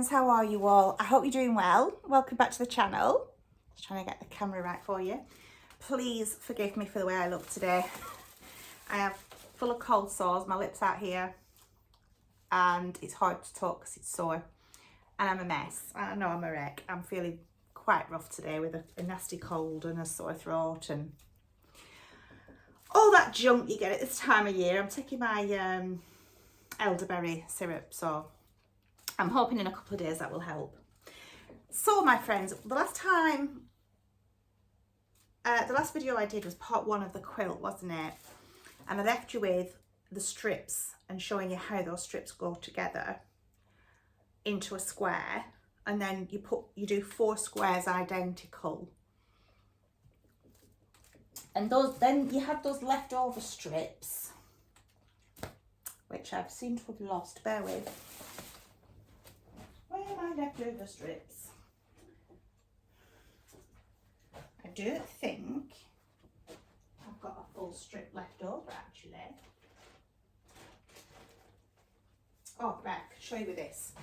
friends, how are you all? I hope you're doing well. Welcome back to the channel. Just trying to get the camera right for you. Please forgive me for the way I look today. I am full of cold sores, my lips out here, and it's hard to talk because it's sore. And I'm a mess. I know I'm a wreck. I'm feeling quite rough today with a nasty cold and a sore throat and all that junk you get at this time of year. I'm taking my elderberry syrup, so I'm hoping in a couple of days that will help. So my friends, the last video I did was part 1 of the quilt, wasn't it? And I left you with the strips and showing you how those strips go together into a square, and then you do 4 squares identical, and then you have those leftover strips, which I've seemed to have lost. Bear with. Where are my leftover strips? I do think I've got a full strip left over actually. Oh, right, I can show you with this.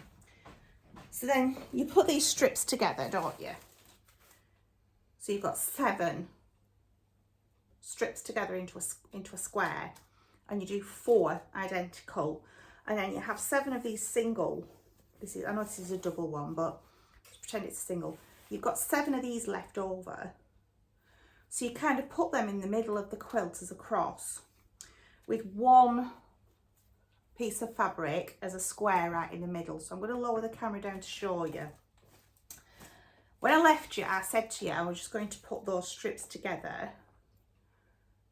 So then you put these strips together, don't you? So you've got 7 strips together into a square, and you do 4 identical, and then you have 7 of these single. I know this is a double one, but let's pretend it's a single. You've got 7 of these left over. So you kind of put them in the middle of the quilt as a cross with 1 piece of fabric as a square right in the middle. So I'm going to lower the camera down to show you. When I left you, I said to you I was just going to put those strips together,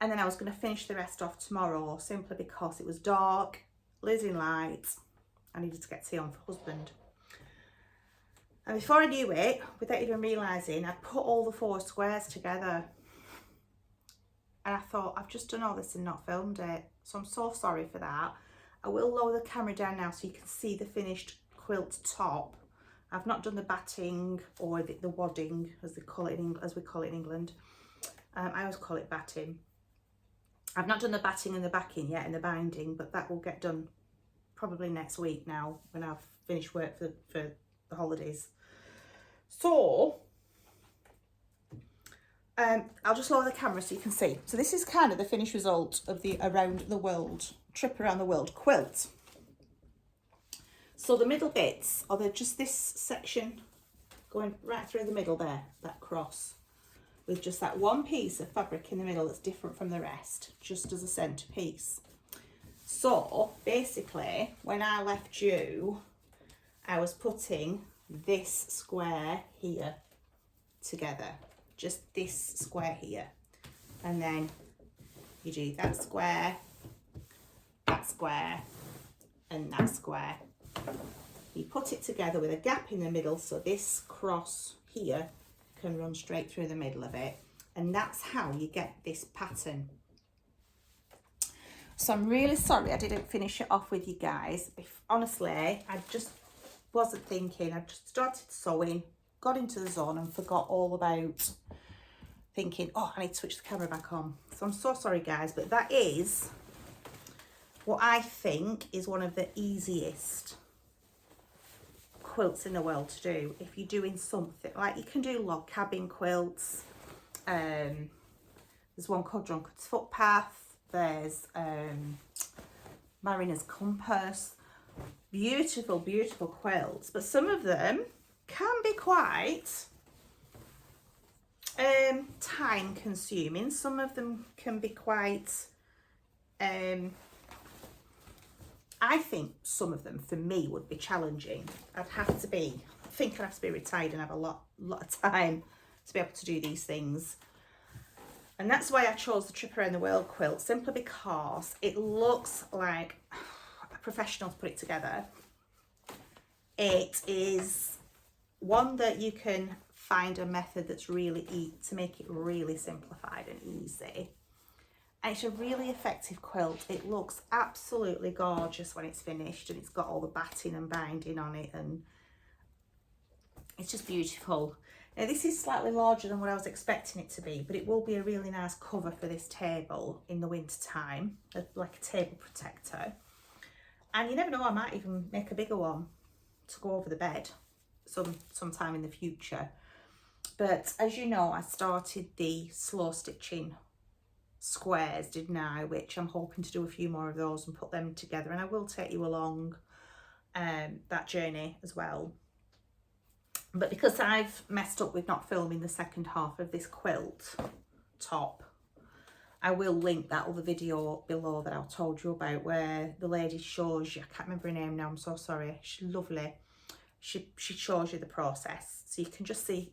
and then I was going to finish the rest off tomorrow, simply because it was dark, losing light. I needed to get tea on for husband. And before I knew it, without even realising, I'd put all the 4 squares together. And I thought, I've just done all this and not filmed it. So I'm so sorry for that. I will lower the camera down now so you can see the finished quilt top. I've not done the batting or the wadding, as we call it in England. I always call it batting. I've not done the batting and the backing yet and the binding, but that will get done probably next week now when I've finished work for the holidays. So I'll just lower the camera so you can see. So this is kind of the finished result of the trip around the world quilt. So the middle bits are just this section going right through the middle there, that cross, with just that 1 piece of fabric in the middle that's different from the rest, just as a centerpiece. So basically, when I left you, I was putting this square here together, just this square here, and then you do that square, and that square. You put it together with a gap in the middle, so this cross here can run straight through the middle of it, and that's how you get this pattern. So I'm really sorry I didn't finish it off with you guys. Honestly, I just wasn't thinking. I just started sewing, got into the zone and forgot all about thinking, oh, I need to switch the camera back on. So I'm so sorry guys, but that is what I think is one of the easiest quilts in the world to do. If you're doing something, like you can do log cabin quilts. There's one called Drunkard's Footpath. There's Mariner's Compass. Beautiful, beautiful quilts, but some of them can be quite time consuming. Some of them can be quite I think some of them for me would be challenging. I'd have to be retired and have a lot of time to be able to do these things. And that's why I chose the Trip Around the World quilt, simply because it looks like a professional's put it together. It is one that you can find a method that's really easy to make it really simplified and easy. And it's a really effective quilt. It looks absolutely gorgeous when it's finished, and it's got all the batting and binding on it, and it's just beautiful. Now this is slightly larger than what I was expecting it to be, but it will be a really nice cover for this table in the winter time, like a table protector. And you never know, I might even make a bigger one to go over the bed sometime in the future. But as you know, I started the slow stitching squares, didn't I, which I'm hoping to do a few more of those and put them together, and I will take you along that journey as well. But because I've messed up with not filming the second half of this quilt top, I will link that other video below that I told you about, where the lady shows you, I can't remember her name now, I'm so sorry, she's lovely. She shows you the process, so you can just see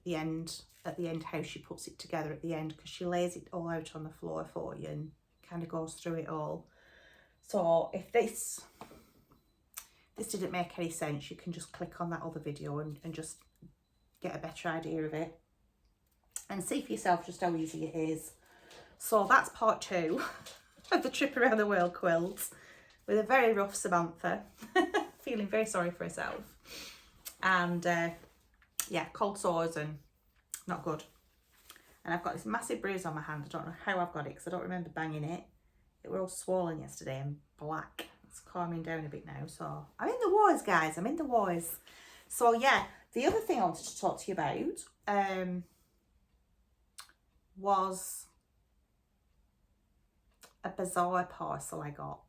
at the end how she puts it together at the end, because she lays it all out on the floor for you and kind of goes through it all. So if this didn't make any sense, you can just click on that other video and just get a better idea of it and see for yourself just how easy it is. So that's part 2 of the trip around the world quilt with a very rough Samantha feeling very sorry for herself, and yeah, cold sores and not good. And I've got this massive bruise on my hand. I don't know how I've got it because I don't remember banging it. It were all swollen yesterday and black. It's calming down a bit now. So I'm in the wars, guys. I'm in the wars. So yeah, the other thing I wanted to talk to you about was a bizarre parcel I got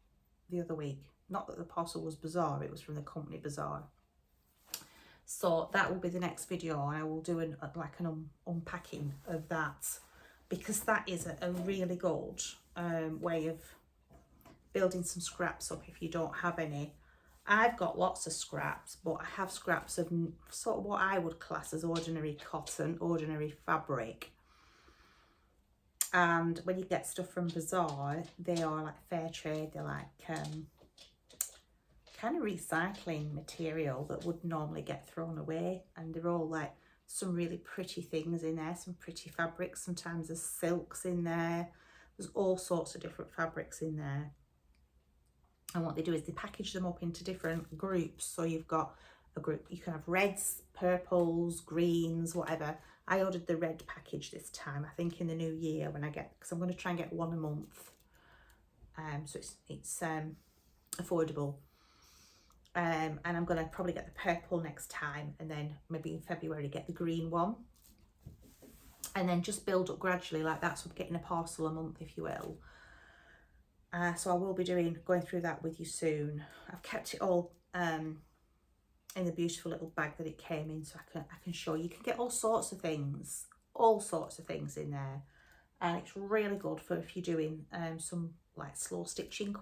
the other week. Not that the parcel was bizarre, it was from the company Bazaar. So that will be the next video, and I will do an unpacking of that, because that is a really good way of building some scraps up if you don't have any. I've got lots of scraps, but I have scraps of sort of what I would class as ordinary cotton, ordinary fabric. And when you get stuff from Bazaar, they are like fair trade. They're like kind of recycling material that would normally get thrown away, and they're all like some really pretty things in there, some pretty fabrics. Sometimes there's silks in there, there's all sorts of different fabrics in there. And what they do is they package them up into different groups. So you've got a group, you can have reds, purples, greens, whatever. I ordered the red package this time, I think in the new year when I get, because I'm going to try and get one a month. So it's affordable. And I'm going to probably get the purple next time, and then maybe in February get the green one. And then just build up gradually like that, so I'm getting a parcel a month, if you will. So I will be going through that with you soon. I've kept it all in the beautiful little bag that it came in, so I can show you. You can get all sorts of things in there, and it's really good for if you're doing some like slow stitching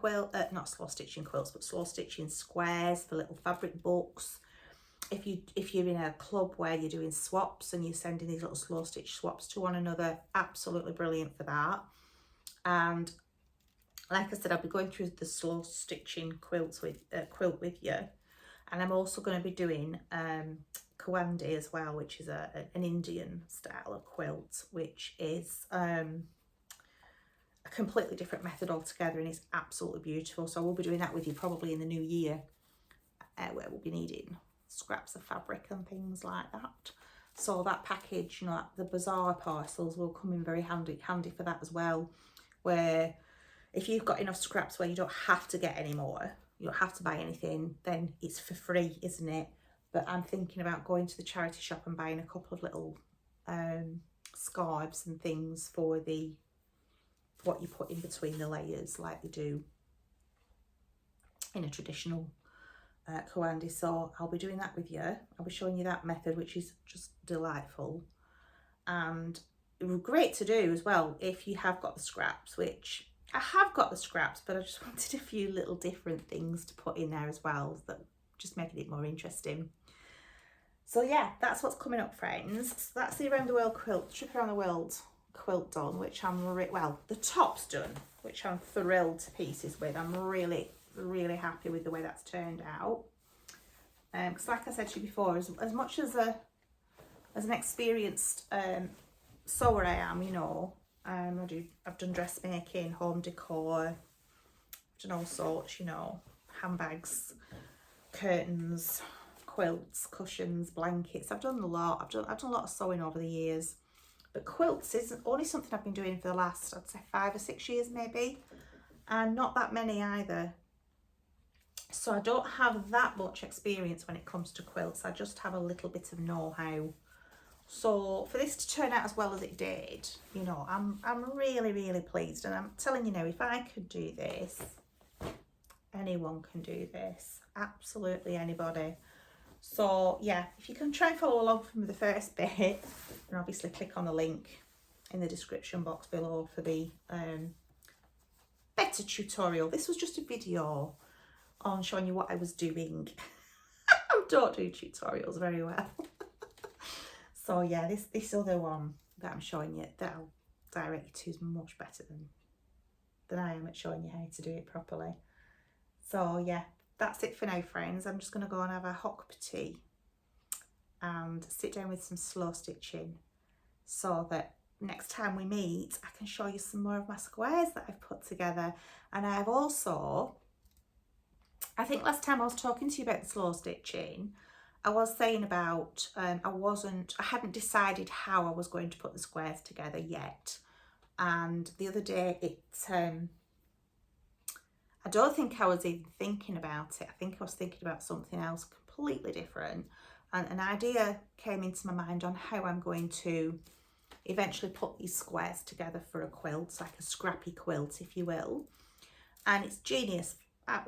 not slow stitching quilts, but slow stitching squares for little fabric books. If you're in a club where you're doing swaps and you're sending these little slow stitch swaps to one another, absolutely brilliant for that. And like I said, I'll be going through the slow stitching quilt with you, and I'm also going to be doing Kawandi as well, which is an Indian style of quilt, which is a completely different method altogether, and it's absolutely beautiful. So I will be doing that with you probably in the new year, where we'll be needing scraps of fabric and things like that. So that package, you know, the Bazaar parcels will come in very handy for that as well, where if you've got enough scraps where you don't have to get any more, you don't have to buy anything, then it's for free, isn't it? But I'm thinking about going to the charity shop and buying a couple of little scarves and things for what you put in between the layers, like they do in a traditional Kawandi. So I'll be doing that with you. I'll be showing you that method, which is just delightful, and it was great to do as well if you have got the scraps, which I have got the scraps, but I just wanted a few little different things to put in there as well, that just making it more interesting. So yeah, that's what's coming up, friends. So that's the around the world quilt, trip around the world quilt done, which I'm well, the top's done, which I'm thrilled to pieces with. I'm really happy with the way that's turned out. Because like I said to you before, as much as an experienced sewer I am, you know, I've done dressmaking, home decor, I've done all sorts, you know, handbags, curtains, quilts, cushions, blankets. I've done a lot. I've done a lot of sewing over the years, but quilts isn't only something I've been doing for the last, I'd say 5 or 6 years maybe, and not that many either. So I don't have that much experience when it comes to quilts. I just have a little bit of know-how. So for this to turn out as well as it did, you know, I'm really, really pleased. And I'm telling you now, if I could do this, anyone can do this. Absolutely anybody. So yeah, if you can try and follow along from the first bit, and obviously click on the link in the description box below for the better tutorial. This was just a video on showing you what I was doing. I don't do tutorials very well. So yeah, this other one that I'm showing you, that I'll direct you to, is much better than I am at showing you how to do it properly. So yeah, that's it for now, friends. I'm just going to go and have a hot cup of tea and sit down with some slow stitching, so that next time we meet I can show you some more of my squares that I've put together. And I've also, I think last time I was talking to you about the slow stitching, I was saying about I hadn't decided how I was going to put the squares together yet. And the other day I don't think I was even thinking about it. I think I was thinking about something else completely different. And an idea came into my mind on how I'm going to eventually put these squares together for a quilt, like a scrappy quilt, if you will. And it's genius.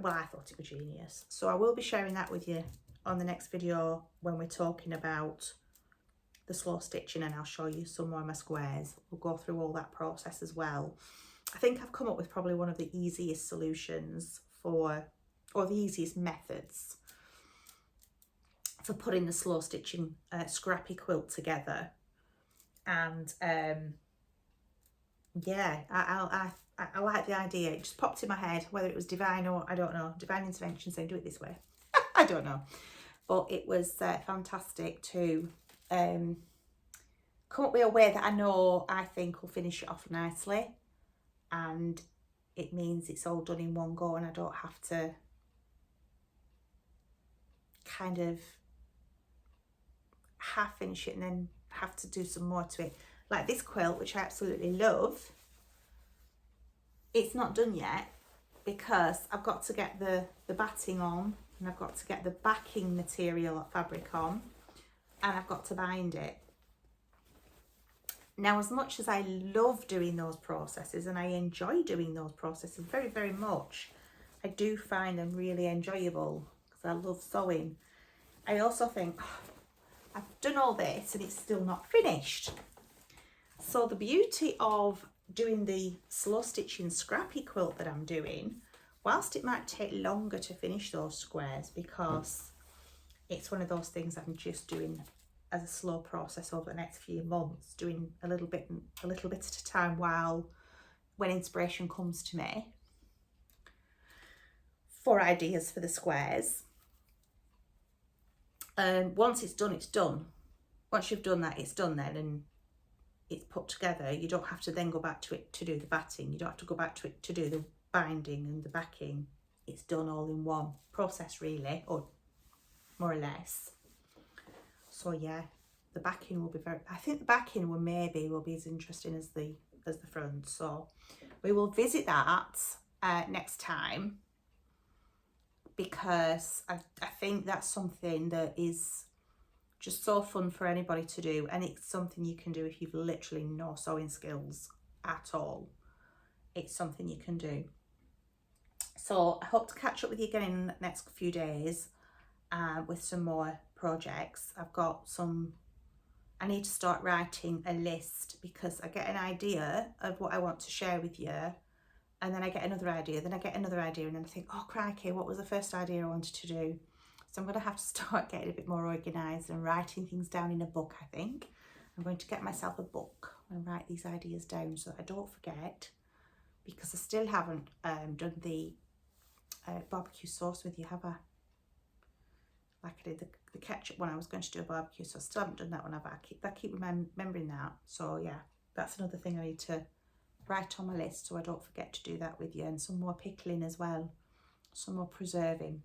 Well, I thought it was genius. So I will be sharing that with you on the next video when we're talking about the slow stitching, and I'll show you some more of my squares. We'll go through all that process as well. I think I've come up with probably one of the easiest solutions or the easiest methods for putting the slow stitching scrappy quilt together. And yeah, I like the idea. It just popped in my head, whether it was divine or, I don't know, divine intervention saying do it this way. I don't know. But it was fantastic to come up with a way that I think will finish it off nicely. And it means it's all done in one go, and I don't have to kind of half finish it and then have to do some more to it. Like this quilt, which I absolutely love, it's not done yet because I've got to get the batting on, and I've got to get the backing material fabric on, and I've got to bind it. Now, as much as I love doing those processes and I enjoy doing those processes very, very much, I do find them really enjoyable because I love sewing. I also think, oh, I've done all this and it's still not finished. So the beauty of doing the slow stitching scrappy quilt that I'm doing, whilst it might take longer to finish those squares because it's one of those things I'm just doing as a slow process over the next few months, doing a little bit at a time when inspiration comes to me for ideas for the squares. Once it's done, it's done. Once you've done that, it's done then, and it's put together. You don't have to then go back to it to do the batting. You don't have to go back to it to do the binding and the backing. It's done all in one process, really, or more or less. So yeah, the backing will be I think the backing will be as interesting as the front. So we will visit that next time, because I think that's something that is just so fun for anybody to do, and it's something you can do if you've literally no sewing skills at all. It's something you can do. So I hope to catch up with you again in the next few days with some more projects. I need to start writing a list, because I get an idea of what I want to share with you, and then I get another idea, then I get another idea, and then I think, oh crikey, what was the first idea I wanted to do? So I'm going to have to start getting a bit more organised and writing things down in a book, I think. I'm going to get myself a book and write these ideas down so that I don't forget, because I still haven't done the barbecue sauce with you, have I? Like I did the ketchup one, I was going to do a barbecue, so I still haven't done that one, have I? I keep remembering that. So yeah, that's another thing I need to write on my list so I don't forget to do that with you. And some more pickling as well, some more preserving.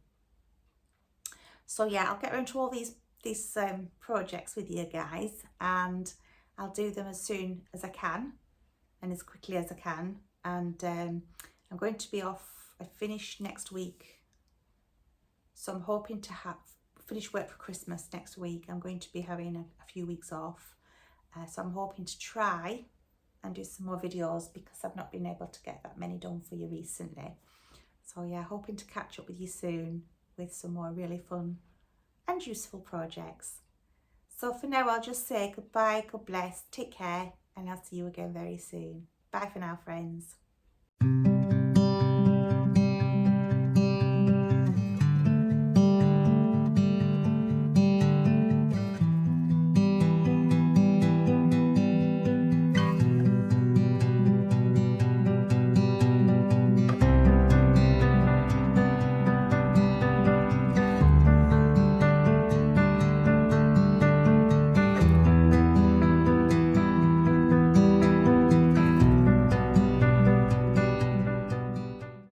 So yeah, I'll get into all these projects with you guys, and I'll do them as soon as I can and as quickly as I can. And I'm going to be off. I finish next week So I'm hoping to finish work for Christmas next week. I'm going to be having a few weeks off. So I'm hoping to try and do some more videos because I've not been able to get that many done for you recently. So yeah, hoping to catch up with you soon with some more really fun and useful projects. So for now, I'll just say goodbye, God bless, take care, and I'll see you again very soon. Bye for now, friends.